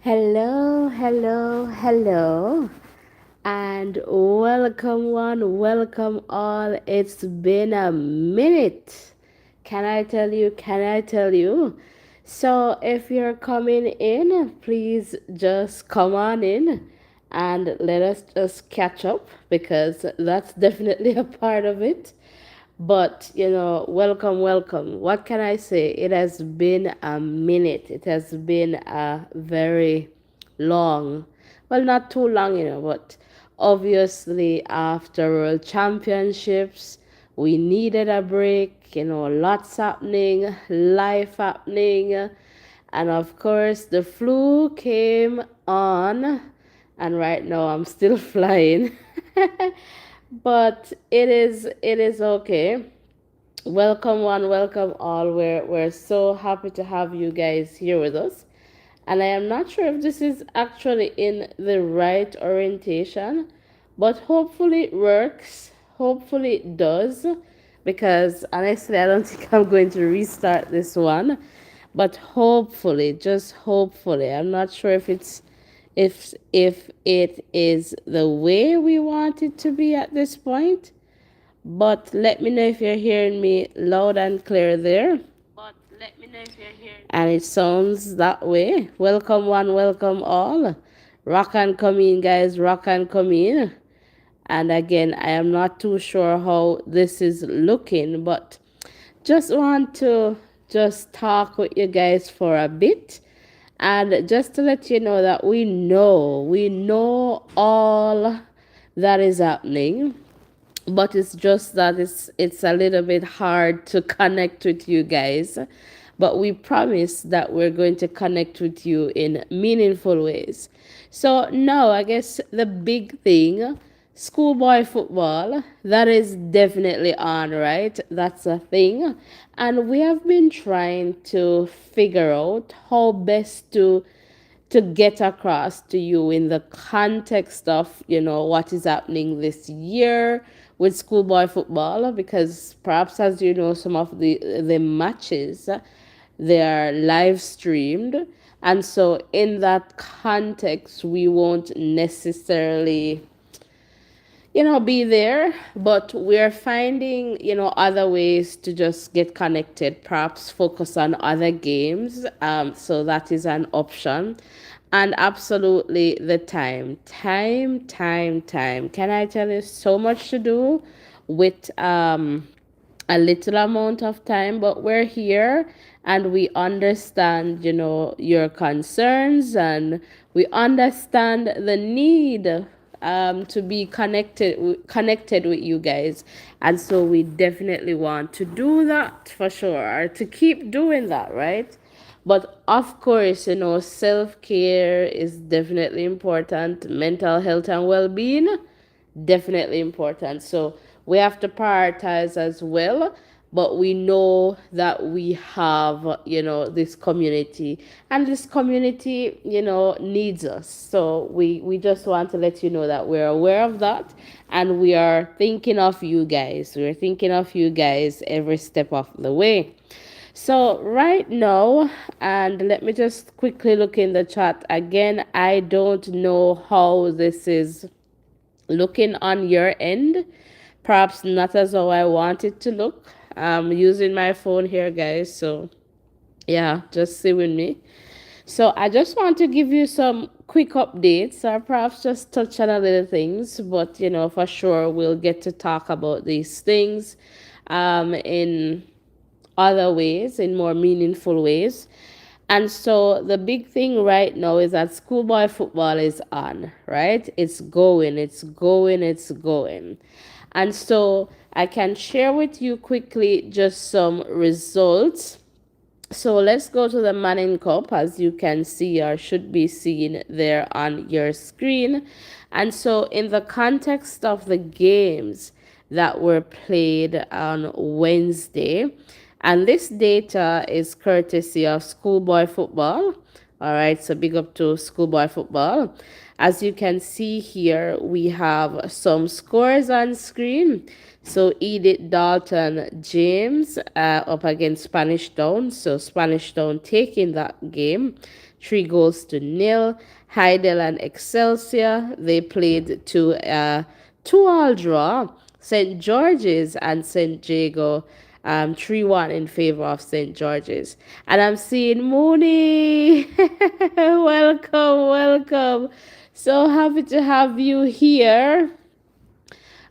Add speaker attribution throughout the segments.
Speaker 1: Hello, hello, hello, and welcome one, welcome all. It's been a minute. Can I tell you? Can I tell you? So, if you're coming in, please just come on in and let us just catch up because that's definitely a part of it. But, welcome, welcome. What can I say? It has been a minute. It has been a very long, well, not too long, but obviously after World Championships, we needed a break, lots happening, life happening. And of course, the flu came on, and right now I'm still flying. But it is okay. Welcome one, welcome all. We're so happy to have you guys here with us. And I am not sure if this is actually in the right orientation, but hopefully it works. Hopefully it does. Because honestly, I don't think I'm going to restart this one. But hopefully, just hopefully. I'm not sure if it is the way we want it to be at this point, but let me know if you're hearing me loud and clear there. And it sounds that way. Welcome one, welcome all. Rock and come in, guys. Rock and come in. And again, I am not too sure how this is looking, but just want to just talk with you guys for a bit. And just to let you know that we know all that is happening, but it's just that it's a little bit hard to connect with you guys, but we promise that we're going to connect with you in meaningful ways. So now I guess the big thing, schoolboy football, that is definitely on, right? That's a thing. And we have been trying to figure out how best to get across to you in the context of what is happening this year with schoolboy football, because perhaps, as you know, some of the matches, they are live streamed, and so in that context we won't necessarily be there, but we're finding, other ways to just get connected, perhaps focus on other games. So that is an option. And absolutely the time. Can I tell you, so much to do with a little amount of time, but we're here and we understand, your concerns, and we understand the need to be connected with you guys, and so we definitely want to do that for sure, to keep doing that, right? But of course, self-care is definitely important. Mental health and well-being, definitely important. So we have to prioritize as well. But we know that we have, this community, and this community, needs us. So we just want to let you know that we're aware of that, and we are thinking of you guys. We're thinking of you guys every step of the way. So right now, and let me just quickly look in the chat again. I don't know how this is looking on your end. Perhaps not as how I want it to look. I'm using my phone here, guys. So yeah, just stay with me. So I just want to give you some quick updates, or perhaps just touch on a little things, but for sure we'll get to talk about these things in other ways, in more meaningful ways. And so the big thing right now is that schoolboy football is on, right? It's going, it's going, it's going. And so I can share with you quickly just some results. So let's go to the Manning Cup, as you can see, or should be seen there on your screen. And so in the context of the games that were played on Wednesday, and this data is courtesy of Schoolboy Football. All right, so big up to Schoolboy Football. As you can see here, we have some scores on screen. So Edith Dalton James up against Spanish Town. So Spanish Town taking that game 3-0. Heidel and Excelsior, they played to 2-all draw. St. George's and St. Jago 3-1 in favor of St. George's. And I'm seeing Mooney. Welcome, welcome. So happy to have you here.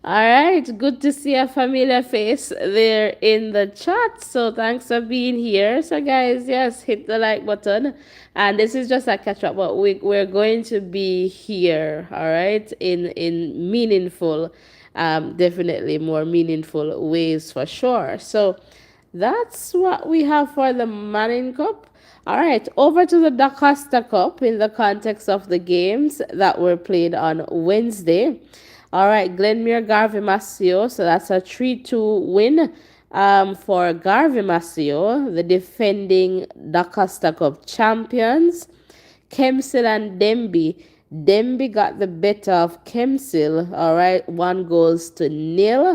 Speaker 1: All right, good to see a familiar face there in the chat. So thanks for being here. So guys, yes, hit the like button. And this is just a catch up, but we're going to be here, all right, in meaningful, definitely more meaningful ways for sure. So that's what we have for the Manning Cup. All right, over to the Da Costa Cup in the context of the games that were played on Wednesday. All right, Glenmere Garvey Masio. So that's a 3-2 win for Garvey Masio, the defending Da Costa Cup champions. Kemsil and Demby. Demby got the better of Kemsil. All right, 1-0.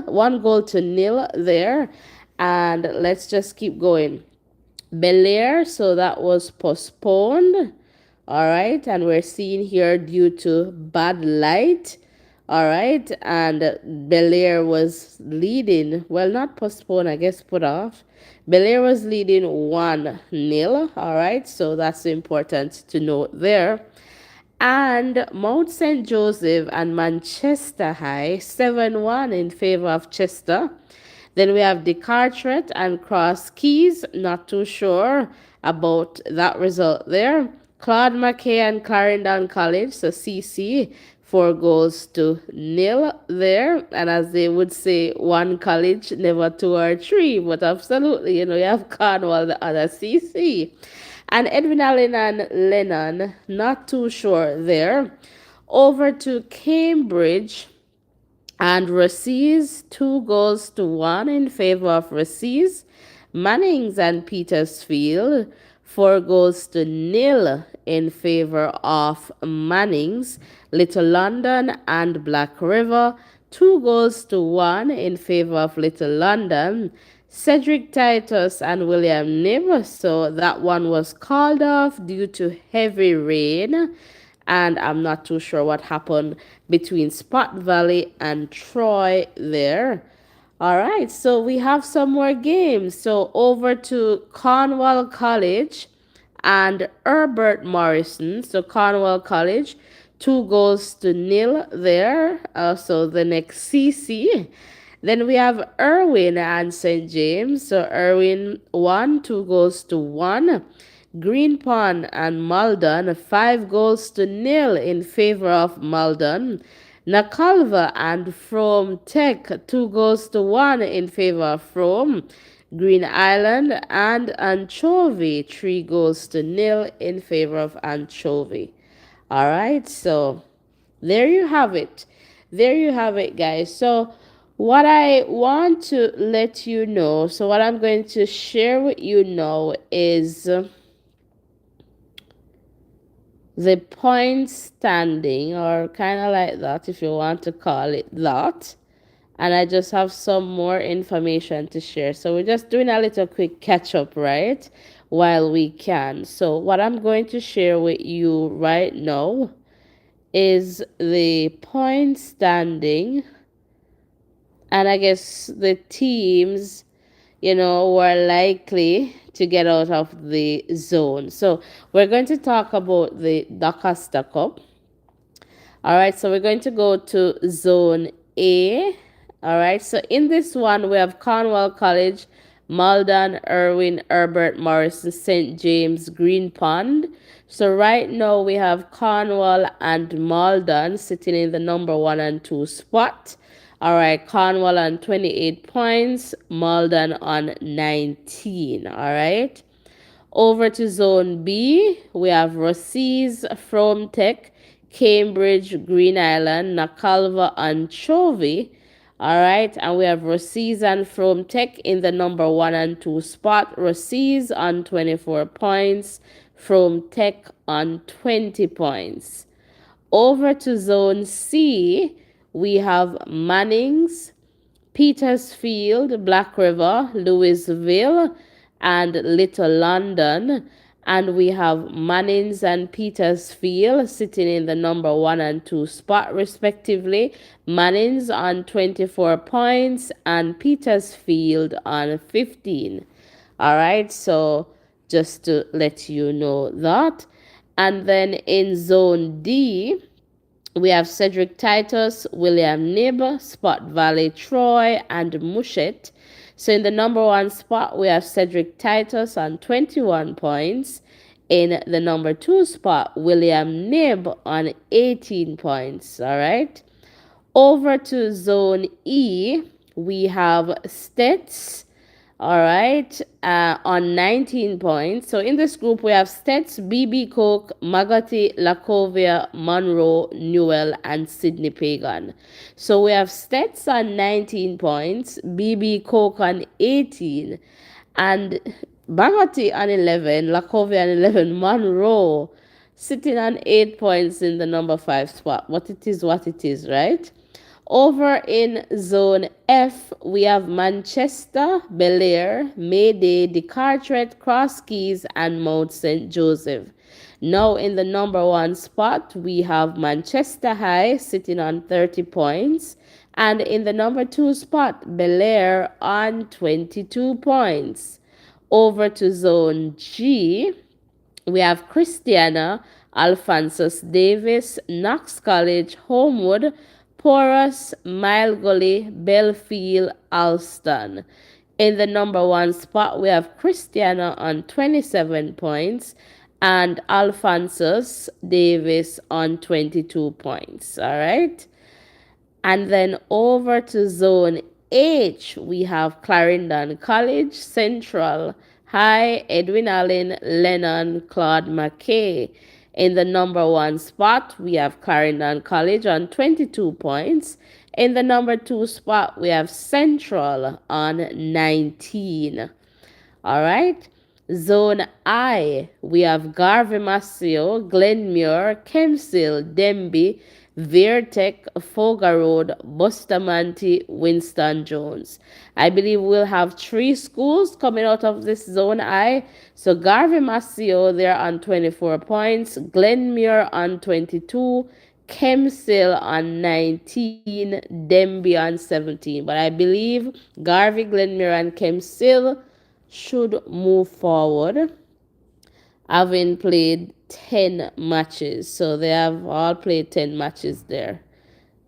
Speaker 1: 1-0 there. And let's just keep going. Belair, so that was postponed. All right, and we're seeing here due to bad light. All right, and Belair was leading. Well, not postponed, I guess put off. Belair was leading 1-0. All right, so that's important to note there. And Mount St. Joseph and Manchester High 7-1 in favor of Chester. Then we have the Carteret and Cross Keys. Not too sure about that result there. Claude McKay and Clarendon College, so CC, 4-0 there. And as they would say, one college, never two or three. But absolutely, you have Cornwall, the other CC. And Edwin Allen and Lennon, not too sure there. Over to Cambridge and Rossies, 2-1 in favor of Rossies. Mannings and Petersfield, 4-0 in favor of Mannings. Little London and Black River, 2-1 in favor of Little London. Cedric Titus and William Nib, so that one was called off due to heavy rain. And I'm not too sure what happened between Spot Valley and Troy there. All right, so we have some more games. So over to Cornwall College and Herbert Morrison. So Cornwall College, 2-0 there. So the next CC. Then we have Irwin and St. James. So Irwin 2-1. Green Pond and Malden, 5-0 in favor of Malden. Nakalva and Frome Tech, 2-1 in favor of Frome. Green Island and Anchovy, 3-0 in favor of Anchovy. All right, so there you have it. There you have it, guys. So what I want to let you know, so what I'm going to share with you now is the point standing, or kind of like that, if you want to call it that. And I just have some more information to share. So we're just doing a little quick catch up, right? While we can. So what I'm going to share with you right now is the point standing. And I guess the teams, were likely to get out of the zone. So we're going to talk about the Da Costa Cup. All right, so we're going to go to Zone A. All right, so in this one, we have Cornwall College, Malden, Irwin, Herbert, Morrison, St. James, Green Pond. So right now, we have Cornwall and Malden sitting in the number 1 and 2 spot. All right, Cornwall on 28 points, Malden on 19. All right. Over to Zone B, we have Rossies, Frome Tech, Cambridge, Green Island, Nakalva, Anchovy. All right, and we have Rossies and Frome Tech in the number 1 and 2 spot. Rossies on 24 points, Frome Tech on 20 points. Over to Zone C, we have Mannings, Petersfield, Black River, Louisville, and Little London. And we have Mannings and Petersfield sitting in the number 1 and 2 spot, respectively. Mannings on 24 points and Petersfield on 15. All right, so just to let you know that. And then in Zone D, we have Cedric Titus, William Knibb, Spot Valley Troy, and Mushet. So in the number 1 spot, we have Cedric Titus on 21 points. In the number 2 spot, William Knibb on 18 points. All right. Over to Zone E, we have Stets, all right, on 19 points. So in this group, we have Stets, BB Cook, Magati, Lacovia, Monroe, Newell, and Sydney Pagan. So we have Stets on 19 points, BB Cook on 18, and Magati on 11, Lacovia on 11, Monroe sitting on 8 points in the number 5 spot. What it is, right? Over in Zone F, we have Manchester, Belair, Mayday, De Carteret, Cross Keys, and Mount St. Joseph. Now in the number 1 spot, we have Manchester High sitting on 30 points. And in the number 2 spot, Belair on 22 points. Over to Zone G, we have Christiana, Alphonsus Davis, Knox College, Homewood, Porus, Mile Gully, Belfield, Alston. In the number 1 spot, we have Christiana on 27 points and Alphonsus Davis on 22 points. All right. And then over to Zone H, we have Clarendon College, Central, High, Edwin Allen, Lennon, Claude McKay. In the number 1 spot, we have Clarendon College on 22 points. In the number 2 spot, we have Central on 19. All right. Zone I, we have Garvey Maceo, Glenmuir, Kempsville, Denby, Vertec, Foga Road, Bustamante, Winston Jones. I believe we'll have 3 schools coming out of this Zone I. So Garvey Maceo, they're on 24 points, Glenmuir on 22, Kempsville on 19, Denby on 17. But I believe Garvey, Glenmuir, and Kempsville should move forward, having played 10 matches. So they have all played 10 matches there,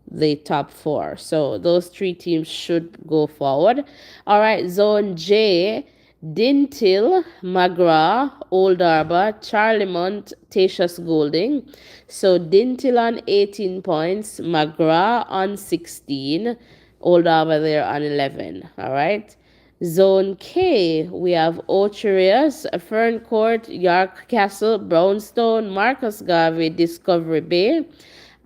Speaker 1: the top 4. So those 3 teams should go forward. All right, Zone J, Dintil, McGrath, Old Harbour, Charlemont, Tatius Golding. So Dintil on 18 points, McGrath on 16, Old Harbour there on 11. All right. Zone K, we have Ocherius, Ferncourt, York Castle, Brownstone, Marcus Garvey, Discovery Bay,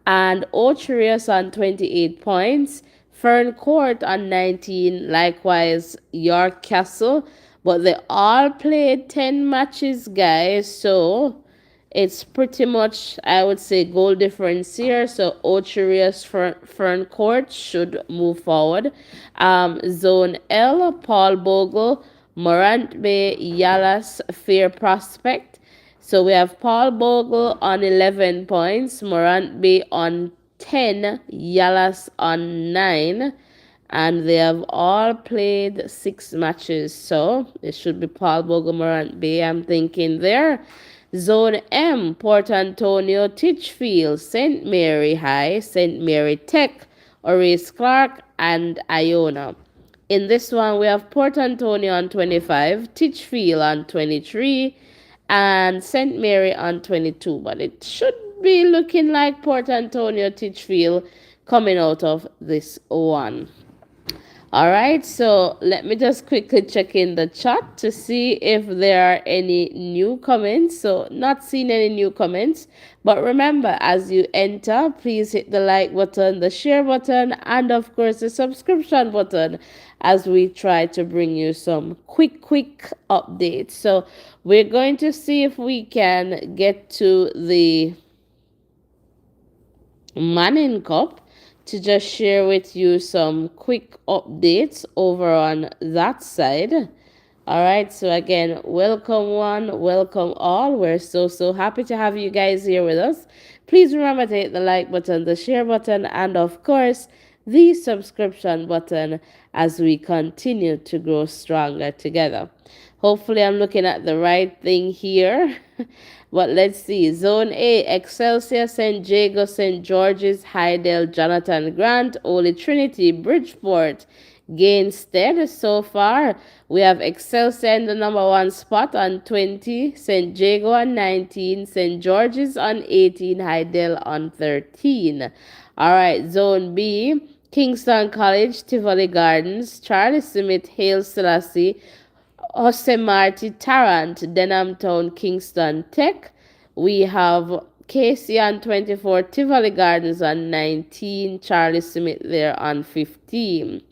Speaker 1: and Ocherius on 28 points, Ferncourt on 19, likewise York Castle, but they all played 10 matches, guys, so it's pretty much, I would say, goal difference here. So Ocherius, Ferncourt should move forward. Zone L, Paul Bogle, Morant Bay, Yalas, Fair Prospect. So we have Paul Bogle on 11 points, Morant Bay on 10, Yalas on 9. And they have all played 6 matches. So it should be Paul Bogle, Morant Bay, I'm thinking there. Zone M, Port Antonio, Titchfield, St. Mary High, St. Mary Tech, Horace Clark, and Iona. In this one, we have Port Antonio on 25, Titchfield on 23, and St. Mary on 22. But it should be looking like Port Antonio, Titchfield coming out of this one. All right, so let me just quickly check in the chat to see if there are any new comments. So not seeing any new comments, but remember, as you enter, please hit the like button, the share button, and of course the subscription button as we try to bring you some quick updates. So we're going to see if we can get to the Manning Cup to just share with you some quick updates over on that side. All right, so again, welcome one, welcome all. We're so happy to have you guys here with us. Please remember to hit the like button, the share button, and of course, the subscription button as we continue to grow stronger together. Hopefully, I'm looking at the right thing here. But let's see. Zone A, Excelsior, St. Jago, St. George's, Hydel, Jonathan Grant, Holy Trinity, Bridgeport, Gainstead. So far, we have Excelsior in the number one spot on 20, St. Jago on 19, St. George's on 18, Hydel on 13. All right, Zone B, Kingston College, Tivoli Gardens, Charlie Smith, Hale Selassie, Jose Marti Tarrant, Denham Town, Kingston Tech. We have Casey on 24, Tivoli Gardens on 19, Charlie Smith there on 15.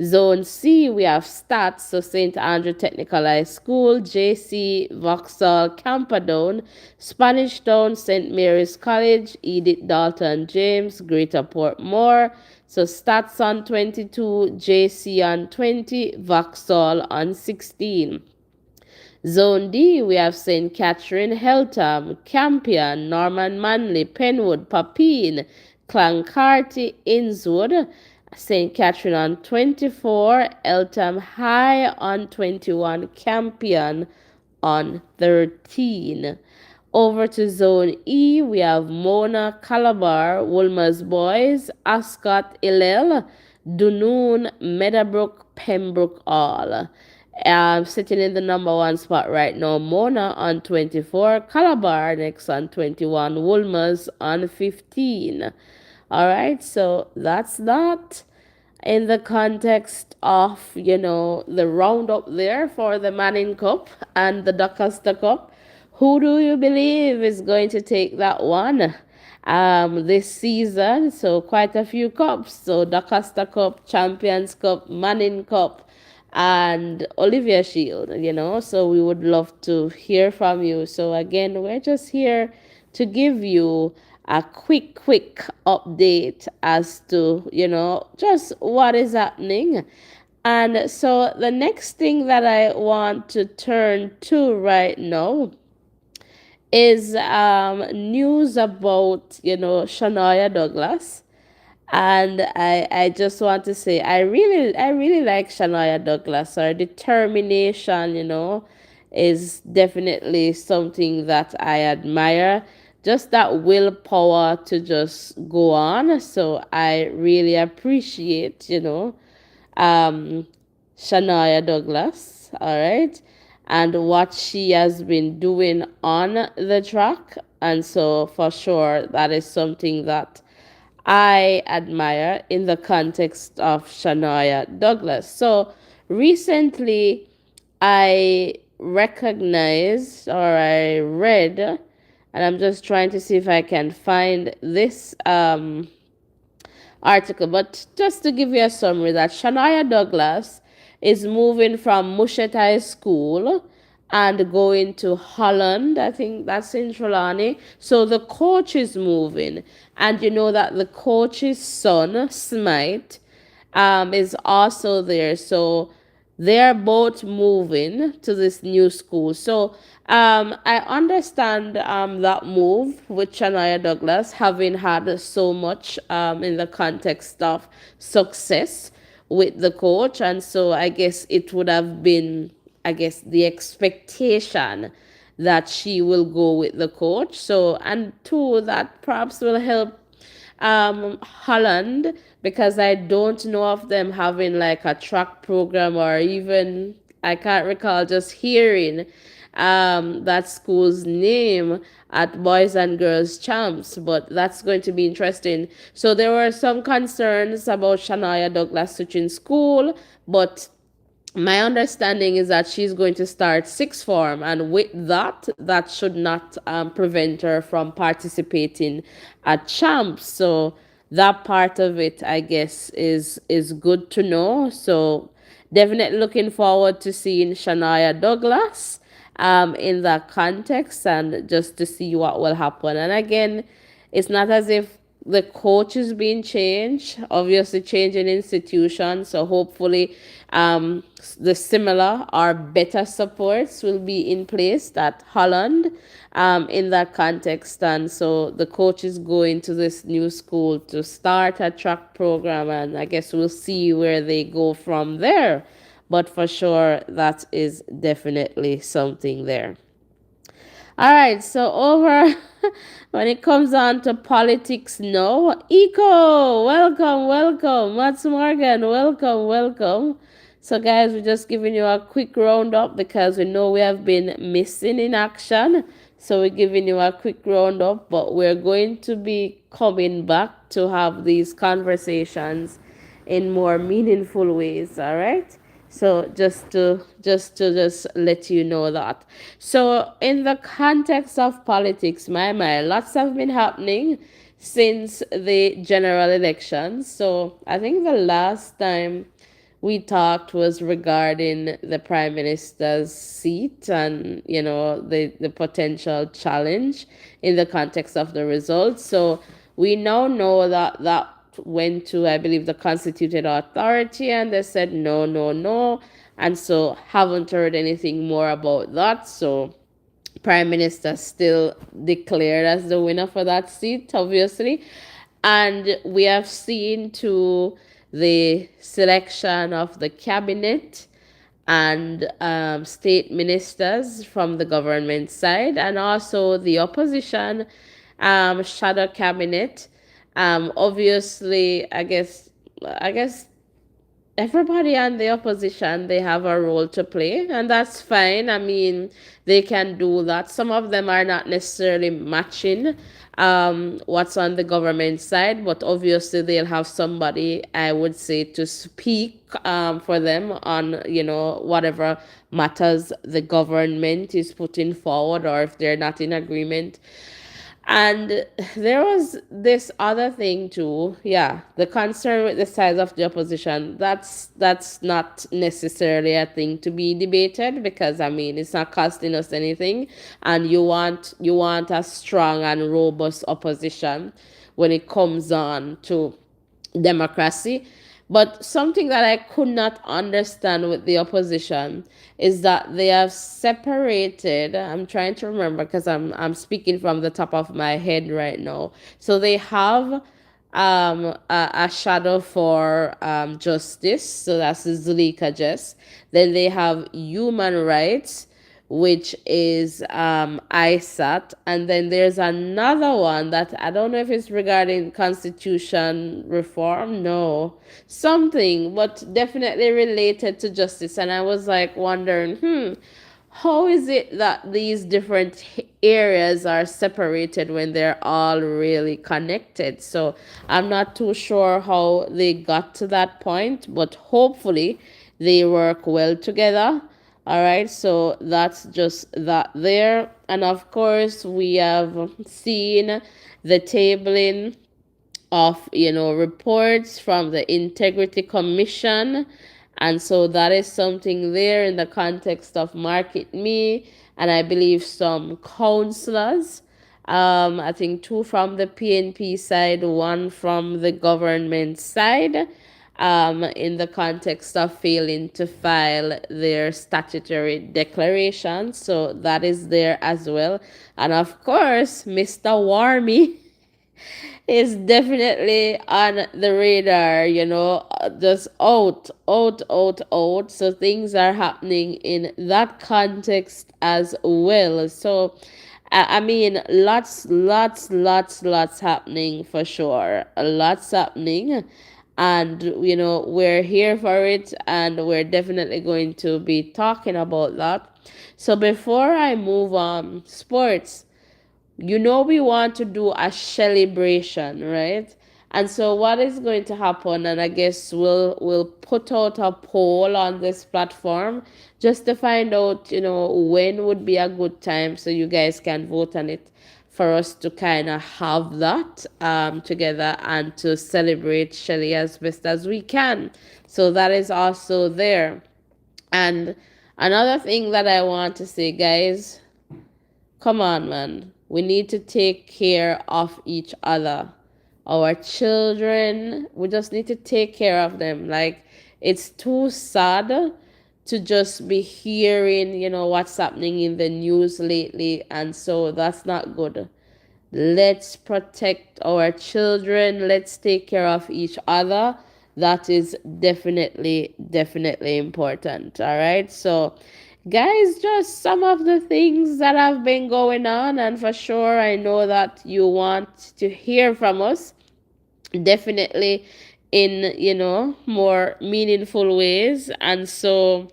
Speaker 1: Zone C, we have Stats, so St. Andrew Technical High School, JC, Vauxhall, Camperdown, Spanish Town, St. Mary's College, Edith Dalton James, Greater Portmore. So Stats on 22, JC on 20, Vauxhall on 16. Zone D, we have St. Catherine, Heltham, Campion, Norman Manley, Penwood, Papine, Clancarty, Innswood, St. Catherine on 24, Eltham High on 21, Campion on 13. Over to Zone E, we have Mona, Calabar, Wolmer's Boys, Ascot, Hillel, Dunoon, Meadowbrook, Pembroke all. Sitting in the number one spot right now, Mona on 24, Calabar next on 21, Wolmer's on 15. All right, so that's that in the context of, the roundup there for the Manning Cup and the Doncaster Cup. Who do you believe is going to take that one this season? So quite a few cups. So Doncaster Cup, Champions Cup, Manning Cup, and Olivia Shield, So we would love to hear from you. So again, we're just here to give you a quick update as to, just what is happening. And so the next thing that I want to turn to right now is news about, Shania Douglas. And I just want to say I really like Shania Douglas. Her determination, is definitely something that I admire. Just that willpower to just go on. So I really appreciate, Shania Douglas. All right. And what she has been doing on the track. And so for sure, that is something that I admire in the context of Shania Douglas. So recently, I recognized or I read, and I'm just trying to see if I can find this article, but just to give you a summary, that Shania Douglas is moving from Mushet High School and going to Holland. I think that's in Trelawney. So the coach is moving. And you know that the coach's son, Smite, is also there. So they're both moving to this new school. So I understand that move with Shania Douglas, having had so much in the context of success with the coach. And so I guess it would have been, the expectation that she will go with the coach. So, and two, that perhaps will help Holland, because I don't know of them having like a track program, or even I can't recall just hearing that school's name at Boys and Girls Champs, but that's going to be interesting. So there were some concerns about Shania Douglas switching school, but my understanding is that she's going to start sixth form, and with that, that should not prevent her from participating at champs. So that part of it, I guess, is good to know. So definitely looking forward to seeing Shania Douglas in that context, and just to see what will happen. And again, it's not as if the coach is being changed, obviously changing institutions. So hopefully, the similar or better supports will be in place at Holland, in that context. And so the coach is going to this new school to start a track program, and I guess we'll see where they go from there. But for sure, that is definitely something there. All right, so over when it comes on to politics now, Eco, welcome, welcome. Mats Morgan, welcome, welcome. So, guys, we're just giving you a quick roundup because we know we have been missing in action. So, we're giving you a quick roundup, but we're going to be coming back to have these conversations in more meaningful ways. All right. So just let you know that. So in the context of politics, my lots have been happening since the general elections. So I think the last time we talked was regarding the prime minister's seat, and the potential challenge in the context of the results. So we now know that went to, I believe, the constituted authority, and they said no, no, no, and so haven't heard anything more about that. So prime minister still declared as the winner for that seat, obviously. And we have seen to the selection of the cabinet and state ministers from the government side, and also the opposition shadow cabinet. Obviously, I guess everybody on the opposition, they have a role to play, and that's fine. I mean, they can do that. Some of them are not necessarily matching what's on the government side, but obviously they'll have somebody, I would say, to speak for them on whatever matters the government is putting forward, or if they're not in agreement. And there was this other thing too. Yeah, the concern with the size of the opposition. That's not necessarily a thing to be debated, because I mean it's not costing us anything, and you want a strong and robust opposition when it comes on to democracy. But something that I could not understand with the opposition is that they have separated. I'm trying to remember because I'm speaking from the top of my head right now. So they have a shadow for justice. So that's Zulika Jess. Then they have human rights, which is ISAT. And then there's another one that I don't know if it's regarding constitution reform, no, something, but definitely related to justice. And I was like wondering, how is it that these different areas are separated when they're all really connected? So I'm not too sure how they got to that point, but hopefully they work well together. All right, so that's just that there. And of course, we have seen the tabling of reports from the Integrity Commission, and so that is something there in the context of Market Me, and I believe some counselors, I think two from the PNP side, one from the government side, in the context of failing to file their statutory declaration. So that is there as well. And of course, Mr. Warmy is definitely on the radar, just out. So things are happening in that context as well. So, I mean, lots happening for sure. Lots happening. And, we're here for it, and we're definitely going to be talking about that. So before I move on, sports, we want to do a celebration, right? And so what is going to happen, and I guess we'll put out a poll on this platform just to find out, when would be a good time so you guys can vote on it, for us to kind of have that together and to celebrate Shelly as best as we can. So that is also there. And another thing that I want to say, guys, come on, man. We need to take care of each other. our children. We just need to take care of them. Like, it's too sad to just be hearing, what's happening in the news lately. And so that's not good. Let's protect our children. Let's take care of each other. That is definitely, definitely important. All right. So, guys, just some of the things that have been going on. And for sure, I know that you want to hear from us. Definitely in, more meaningful ways. And so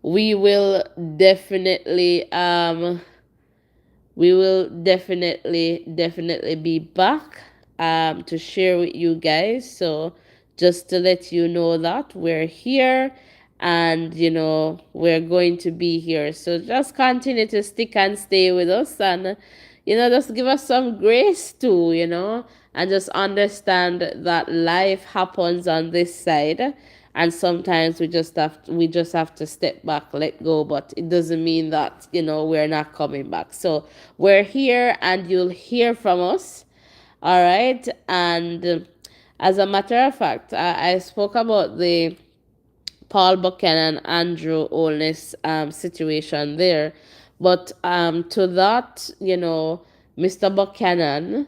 Speaker 1: we will definitely definitely be back to share with you guys. So just to let you know that we're here, and we're going to be here. So just continue to stick and stay with us, and just give us some grace too, and just understand that life happens on this side, and sometimes we just have to step back, let go. But it doesn't mean that we're not coming back. So we're here, and you'll hear from us. All right. And as a matter of fact, I spoke about the Paul Buchanan, Andrew Olness situation there. But to that, Mr. Buchanan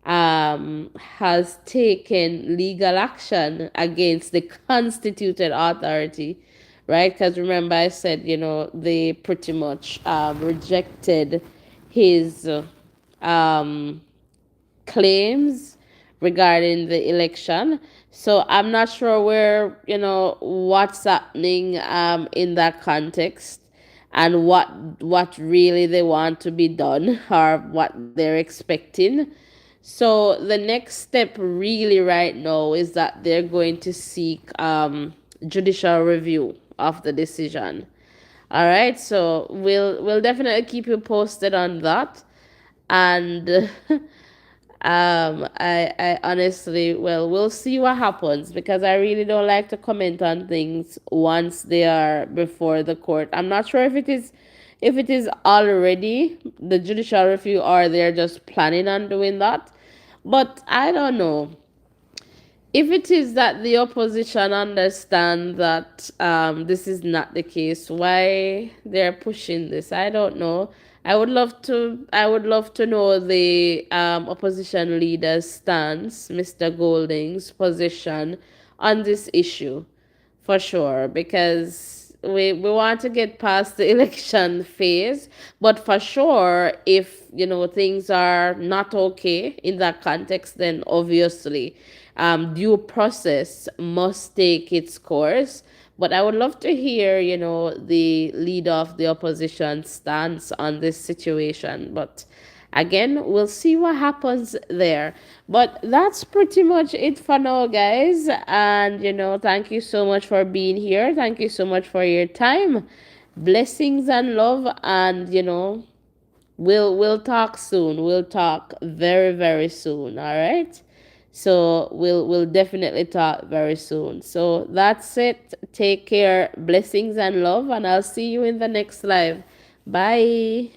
Speaker 1: has taken legal action against the constituted authority, right? Because remember, I said, they pretty much rejected his um, claims regarding the election. So I'm not sure where, what's happening in that context, and what really they want to be done, or what they're expecting. So the next step really right now is that they're going to seek judicial review of the decision. All right, so we'll definitely keep you posted on that. And I honestly, well, we'll see what happens, because I really don't like to comment on things once they are before the court. I'm not sure if it is already the judicial review, or they're just planning on doing that. But I don't know. If it is that the opposition understand that this is not the case, why they're pushing this, I don't know. I would love to know the opposition leader's stance, Mr. Golding's position on this issue, for sure, because we want to get past the election phase. But for sure, if things are not okay in that context, then obviously due process must take its course. But I would love to hear, the leader of the opposition stance on this situation. But again, we'll see what happens there. But that's pretty much it for now, guys. And, thank you so much for being here. Thank you so much for your time. Blessings and love. And, we'll talk soon. We'll talk very, very soon. All right. So we'll definitely talk very soon. So that's it. Take care. Blessings and love. And I'll see you in the next live. Bye.